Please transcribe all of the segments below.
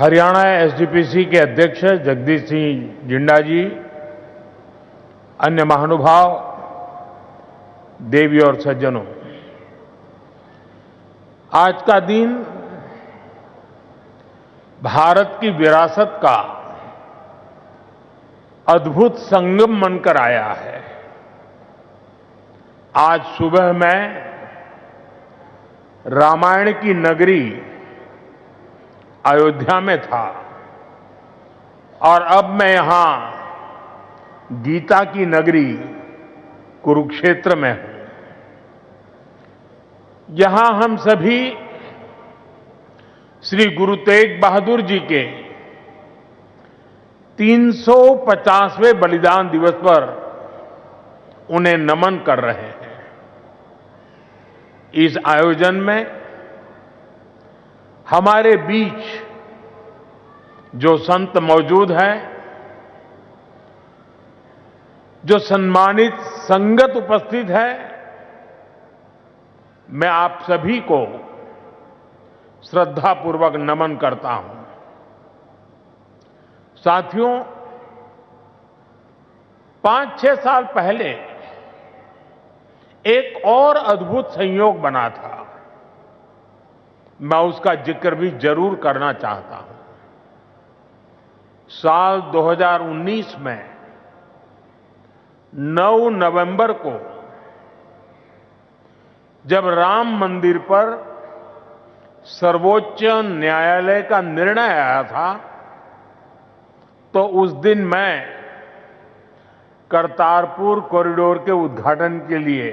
Haryana SGPC के अध्यक्ष जगदीश सिंह जिंडा जी, अन्य महानुभाव, देवी और सज्जनों, आज का दिन भारत की विरासत का अद्भुत संगम बनकर आया है। आज सुबह मैं रामायण की नगरी अयोध्या में था और अब मैं यहां गीता की नगरी कुरुक्षेत्र में हूं। यहां हम सभी श्री गुरु तेग बहादुर जी के 350वें बलिदान दिवस पर उन्हें नमन कर रहे हैं। इस आयोजन में हमारे बीच जो संत मौजूद हैं, जो सम्मानित संगत उपस्थित है, मैं आप सभी को श्रद्धापूर्वक नमन करता हूं। साथियों, 5-6 साल पहले एक और अद्भुत संयोग बना था। मैं उसका जिक्र भी जरूर करना चाहता हूं। साल 2019 में 9 नवंबर को जब राम मंदिर पर सर्वोच्च न्यायालय का निर्णय आया था, तो उस दिन मैं करतारपुर कॉरिडोर के उद्घाटन के लिए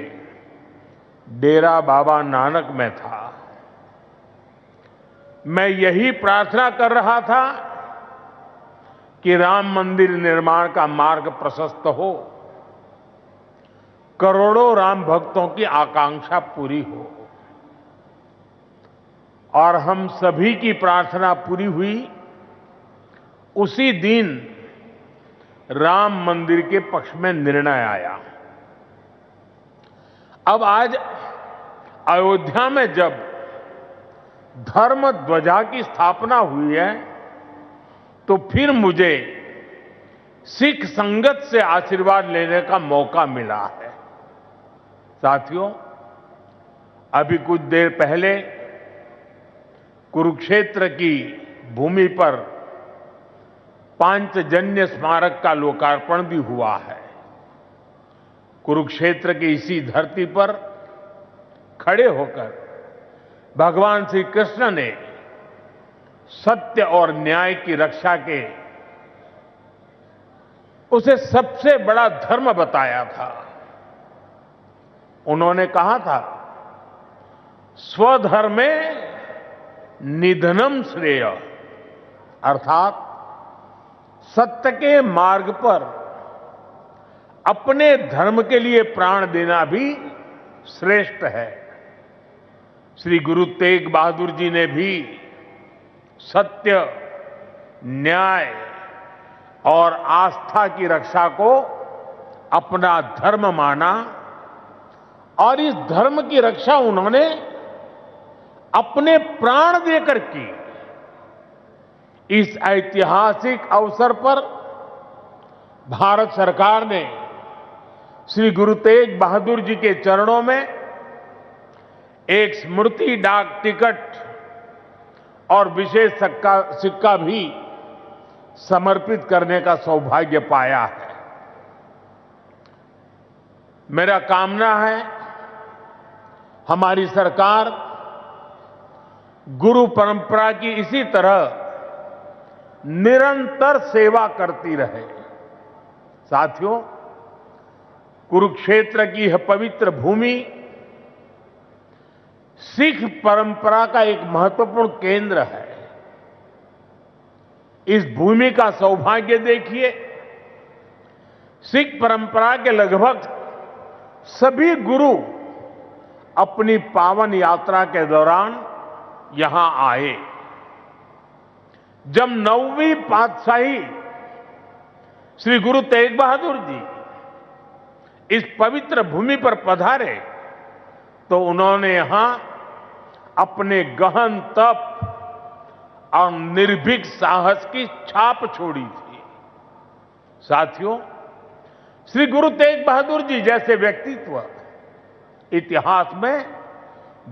डेरा बाबा नानक में था। मैं यही प्रार्थना कर रहा था कि राम मंदिर निर्माण का मार्ग प्रशस्त हो, करोड़ों राम भक्तों की आकांक्षा पूरी हो। और हम सभी की प्रार्थना पूरी हुई। उसी दिन राम मंदिर के पक्ष में निर्णय आया। अब आज अयोध्या में जब धर्म ध्वजा की स्थापना हुई है, तो फिर मुझे सिख संगत से आशीर्वाद लेने का मौका मिला है। साथियों, अभी कुछ देर पहले कुरुक्षेत्र की भूमि पर पांचजन्य स्मारक का लोकार्पण भी हुआ है। कुरुक्षेत्र की इसी धरती पर खड़े होकर भगवान श्री कृष्ण ने सत्य और न्याय की रक्षा के उसे सबसे बड़ा धर्म बताया था। उन्होंने कहा था, स्वधर्मे निधनम श्रेय, अर्थात सत्य के मार्ग पर अपने धर्म के लिए प्राण देना भी श्रेष्ठ है। श्री गुरु तेग बहादुर जी ने भी सत्य, न्याय और आस्था की रक्षा को अपना धर्म माना और इस धर्म की रक्षा उन्होंने अपने प्राण देकर की। इस ऐतिहासिक अवसर पर भारत सरकार ने श्री गुरु तेग बहादुर जी के चरणों में एक स्मृति डाक टिकट और विशेष सिक्का भी समर्पित करने का सौभाग्य पाया है। मेरा कामना है हमारी सरकार गुरु परंपरा की इसी तरह निरंतर सेवा करती रहे। साथियों, कुरुक्षेत्र की यह पवित्र भूमि सिख परंपरा का एक महत्वपूर्ण केंद्र है। इस भूमि का सौभाग्य देखिए, सिख परंपरा के लगभग सभी गुरु अपनी पावन यात्रा के दौरान यहां आए। जब 9वीं पातशाही श्री गुरु तेग बहादुर जी इस पवित्र भूमि पर पधारे, तो उन्होंने यहां अपने गहन तप और निर्भीक साहस की छाप छोड़ी थी। साथियों, श्री गुरु तेग बहादुर जी जैसे व्यक्तित्व इतिहास में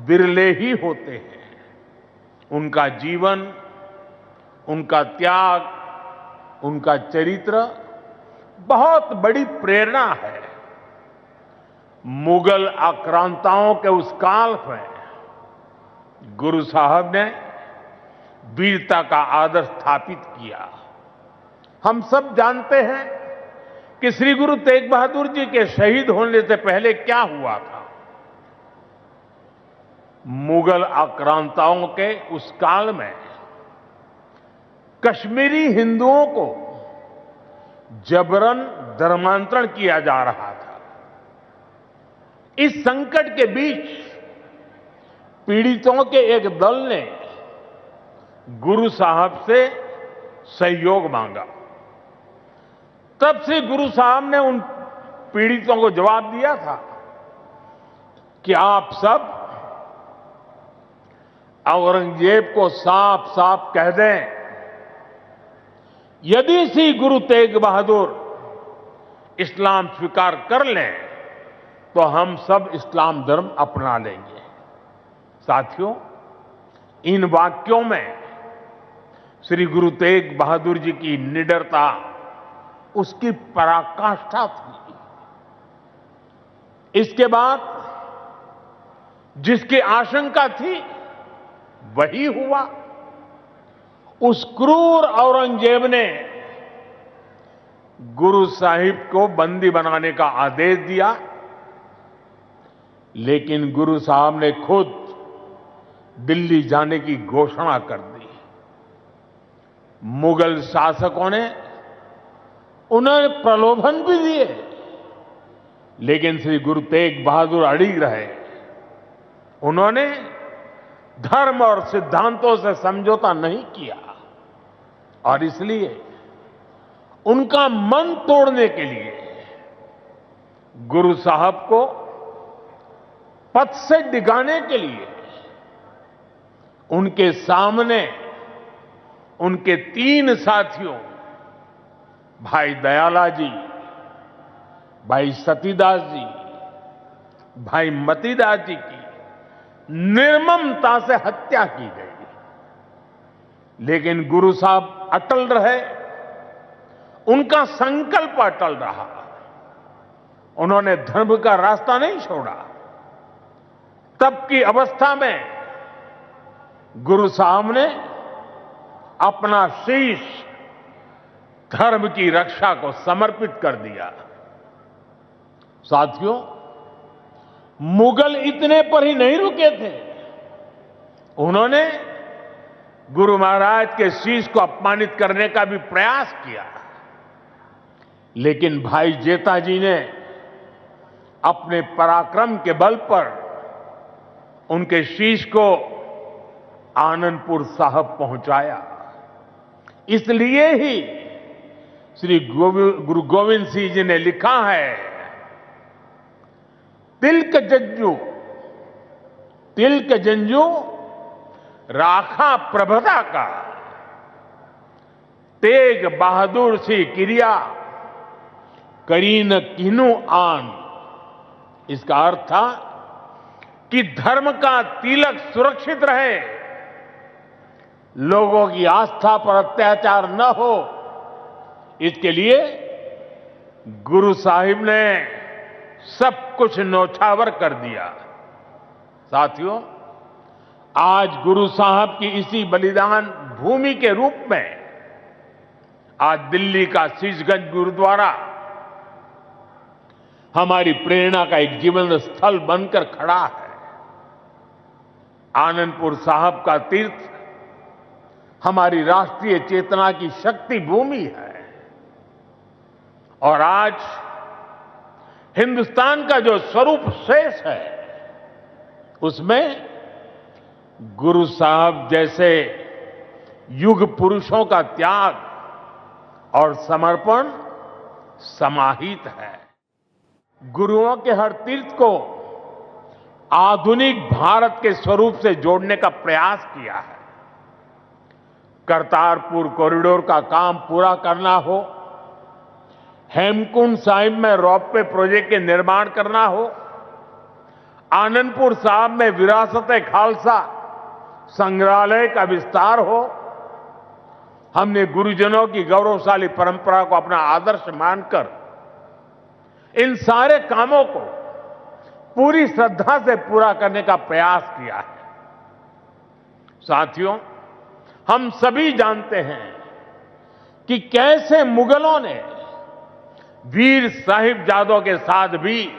विरले ही होते हैं। उनका जीवन, उनका त्याग, उनका चरित्र बहुत बड़ी प्रेरणा है। मुगल आक्रांताओं के उस काल में गुरु साहब ने वीरता का आदर्श स्थापित किया। हम सब जानते हैं कि श्री गुरु तेग बहादुर जी के शहीद होने से पहले क्या हुआ था। मुगल आक्रांताओं के उस काल में कश्मीरी हिंदुओं को जबरन धर्मांतरण किया जा रहा था। इस संकट के बीच पीड़ितों के एक दल ने गुरु साहब से सहयोग मांगा। तब से गुरु साहब ने उन पीड़ितों को जवाब दिया था कि आप सब औरंगजेब को साफ साफ कह दें, यदि श्री गुरु तेग बहादुर इस्लाम स्वीकार कर लें तो हम सब इस्लाम धर्म अपना लेंगे। साथियों, इन वाक्यों में श्री गुरु तेग बहादुर जी की निडरता, उसकी पराकाष्ठा थी। इसके बाद जिसकी आशंका थी वही हुआ। उस क्रूर औरंगजेब ने गुरु साहिब को बंदी बनाने का आदेश दिया, लेकिन गुरु साहब ने खुद दिल्ली जाने की घोषणा कर दी। मुगल शासकों ने उन्हें प्रलोभन भी दिए, लेकिन श्री गुरु तेग बहादुर अड़िग रहे। उन्होंने धर्म और सिद्धांतों से समझौता नहीं किया और इसलिए उनका मन तोड़ने के लिए गुरु साहब को पथ से डिगाने के लिए उनके सामने उनके 3 साथियों, भाई दयाला जी, भाई सतीदास जी, भाई मतीदास जी की निर्ममता से हत्या की गई। लेकिन गुरु साहब अटल रहे, उनका संकल्प अटल रहा। उन्होंने धर्म का रास्ता नहीं छोड़ा। तब की अवस्था में गुरु साहब ने अपना शीश धर्म की रक्षा को समर्पित कर दिया। साथियों, मुगल इतने पर ही नहीं रुके थे। उन्होंने गुरु महाराज के शीश को अपमानित करने का भी प्रयास किया, लेकिन भाई जेता जी ने अपने पराक्रम के बल पर उनके शीश को आनंदपुर साहब पहुंचाया। इसलिए ही श्री गुरु गोविंद सिंह जी ने लिखा है, तिलक जंजू राखा प्रभता का, तेग बहादुर सी क्रिया करीन किनु आन। इसका अर्थ था कि धर्म का तिलक सुरक्षित रहे, लोगों की आस्था पर अत्याचार न हो, इसके लिए गुरु साहिब ने सब कुछ न्यौछावर कर दिया। साथियों, आज गुरु साहब की इसी बलिदान भूमि के रूप में आज दिल्ली का शीशगंज गुरुद्वारा हमारी प्रेरणा का एक जीवन स्थल बनकर खड़ा है। आनंदपुर साहब का तीर्थ हमारी राष्ट्रीय चेतना की शक्ति भूमि है और आज हिंदुस्तान का जो स्वरूप शेष है उसमें गुरु साहब जैसे युग पुरुषों का त्याग और समर्पण समाहित है। गुरुओं के हर तीर्थ को आधुनिक भारत के स्वरूप से जोड़ने का प्रयास किया है। करतारपुर कॉरिडोर का काम पूरा करना हो, हेमकुंड साहिब में रोपवे प्रोजेक्ट के निर्माण करना हो, आनंदपुर साहिब में विरासत-ए-खालसा संग्रहालय का विस्तार हो, हमने गुरुजनों की गौरवशाली परंपरा को अपना आदर्श मानकर इन सारे कामों को पूरी श्रद्धा से पूरा करने का प्रयास किया है। साथियों, हम सभी जानते हैं कि कैसे मुगलों ने वीर साहिबजादों के साथ भी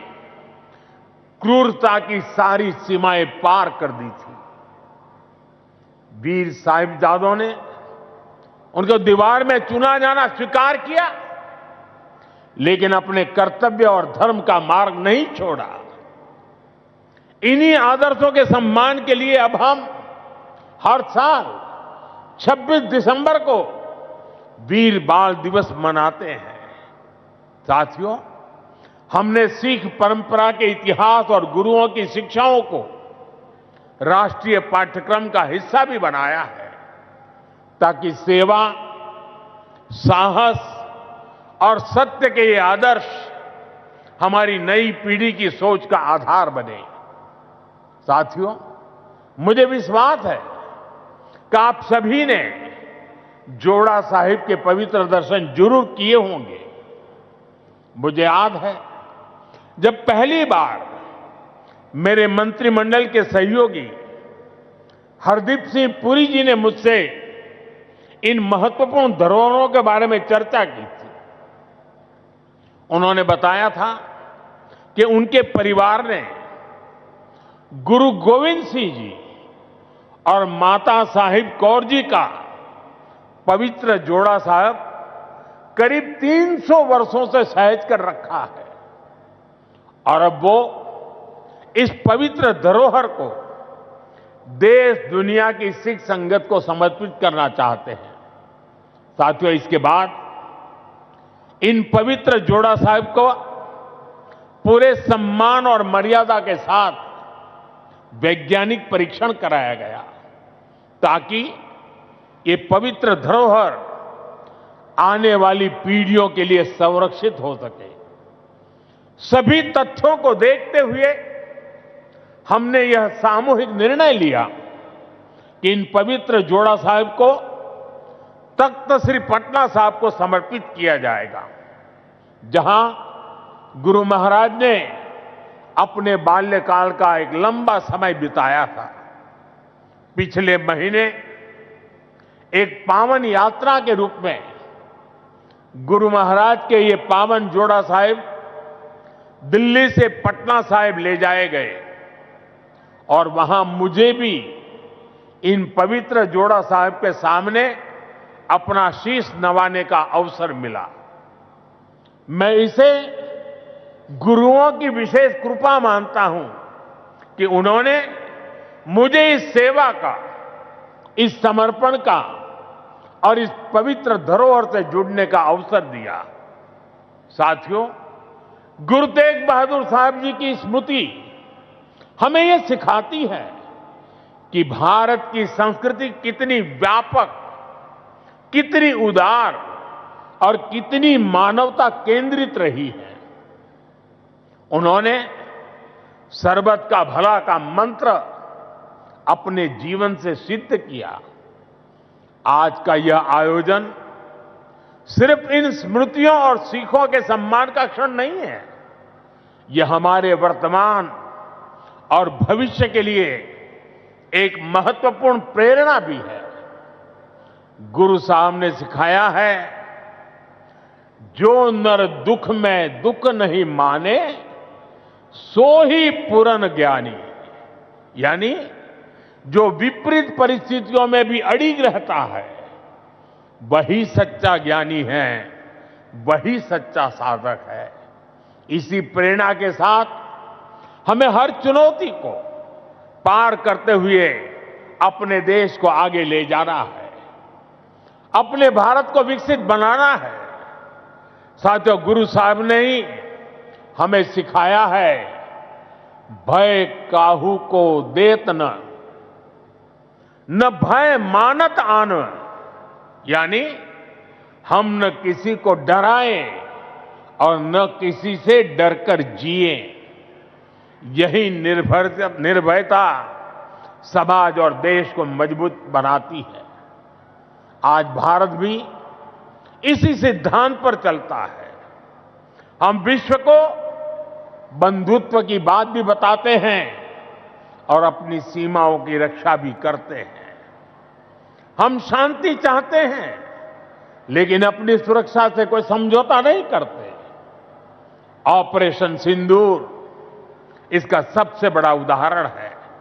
क्रूरता की सारी सीमाएं पार कर दी थी। वीर साहिबजादों ने उनको दीवार में चुना जाना स्वीकार किया, लेकिन अपने कर्तव्य और धर्म का मार्ग नहीं छोड़ा। इन्हीं आदर्शों के सम्मान के लिए अब हम हर साल 26 दिसंबर को वीर बाल दिवस मनाते हैं। साथियों, हमने सिख परंपरा के इतिहास और गुरुओं की शिक्षाओं को राष्ट्रीय पाठ्यक्रम का हिस्सा भी बनाया है, ताकि सेवा, साहस और सत्य के ये आदर्श हमारी नई पीढ़ी की सोच का आधार बने। साथियों, मुझे विश्वास है कि आप सभी ने जोड़ा साहिब के पवित्र दर्शन जरूर किए होंगे। मुझे याद है, जब पहली बार मेरे मंत्रिमंडल के सहयोगी हरदीप सिंह पुरी जी ने मुझसे इन महत्वपूर्ण धरोहरों के बारे में चर्चा की थी, उन्होंने बताया था कि उनके परिवार ने गुरु गोविंद सिंह जी और माता साहिब कौर जी का पवित्र जोड़ा साहिब करीब 300 वर्षों से सहेज कर रखा है, और अब वो इस पवित्र धरोहर को देश दुनिया की सिख संगत को समर्पित करना चाहते हैं। साथियों, इसके बाद इन पवित्र जोड़ा साहिब को पूरे सम्मान और मर्यादा के साथ वैज्ञानिक परीक्षण कराया गया, ताकि ये पवित्र धरोहर आने वाली पीढ़ियों के लिए संरक्षित हो सके। सभी तथ्यों को देखते हुए हमने यह सामूहिक निर्णय लिया कि इन पवित्र जोड़ा साहिब को तख्त श्री पटना साहिब को समर्पित किया जाएगा, जहां गुरु महाराज ने अपने बाल्यकाल का एक लंबा समय बिताया था। पिछले महीने एक पावन यात्रा के रूप में गुरु महाराज के ये पावन जोड़ा साहिब दिल्ली से पटना साहिब ले जाए गए, और वहां मुझे भी इन पवित्र जोड़ा साहिब के सामने अपना शीश नवाने का अवसर मिला। मैं इसे गुरुओं की विशेष कृपा मानता हूं कि उन्होंने मुझे इस सेवा का, इस समर्पण का और इस पवित्र धरोहर से जुड़ने का अवसर दिया। साथियों, गुरु तेग बहादुर साहब जी की स्मृति हमें यह सिखाती है कि भारत की संस्कृति कितनी व्यापक, कितनी उदार और कितनी मानवता केंद्रित रही है। उन्होंने सर्वत का भला का मंत्र अपने जीवन से सिद्ध किया। आज का यह आयोजन सिर्फ इन स्मृतियों और सीखों के सम्मान का क्षण नहीं है, यह हमारे वर्तमान और भविष्य के लिए एक महत्वपूर्ण प्रेरणा भी है। गुरु साहब ने सिखाया है, जो नर दुख में दुख नहीं माने सो ही पूर्ण ज्ञानी, यानी जो विपरीत परिस्थितियों में भी अड़िग रहता है वही सच्चा ज्ञानी है, वही सच्चा साधक है। इसी प्रेरणा के साथ हमें हर चुनौती को पार करते हुए अपने देश को आगे ले जाना है, अपने भारत को विकसित बनाना है। साथियों, गुरु साहब ने ही हमें सिखाया है, भय काहू को देत न भय मानत आन, यानी हम न किसी को डराएं और न किसी से डरकर जिए। यही निर्भयता समाज और देश को मजबूत बनाती है। आज भारत भी इसी सिद्धांत पर चलता है। हम विश्व को बंधुत्व की बात भी बताते हैं और अपनी सीमाओं की रक्षा भी करते हैं। हम शांति चाहते हैं, लेकिन अपनी सुरक्षा से कोई समझौता नहीं करते। ऑपरेशन सिंदूर इसका सबसे बड़ा उदाहरण है।